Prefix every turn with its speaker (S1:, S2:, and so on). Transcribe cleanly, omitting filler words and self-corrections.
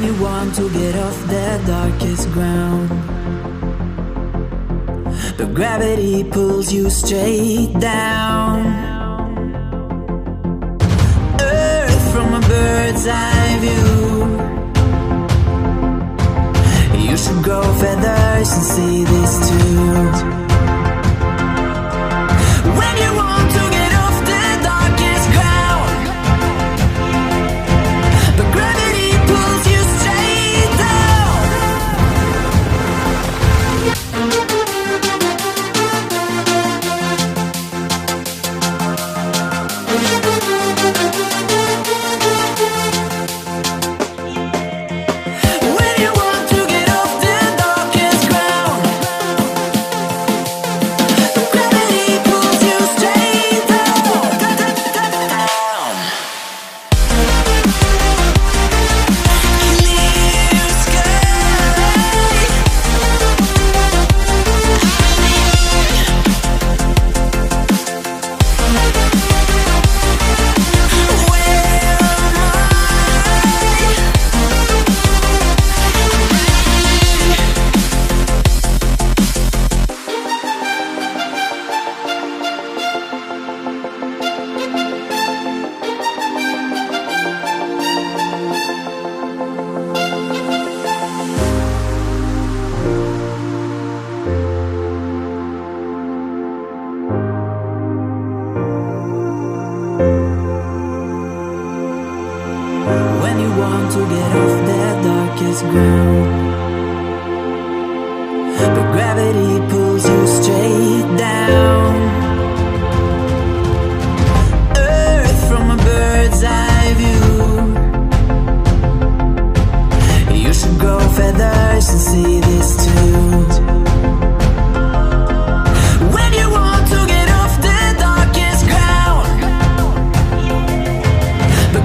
S1: you want to get off the darkest ground, but gravity pulls you straight down. Earth from a bird's eye view. You should grow feathers and see this too. When you want to get off the darkest ground, but gravity pulls you straight down. When you want to get off the darkest ground, but gravity pulls you straight down. Clear sky. When you want to get off the darkest ground, but gravity pulls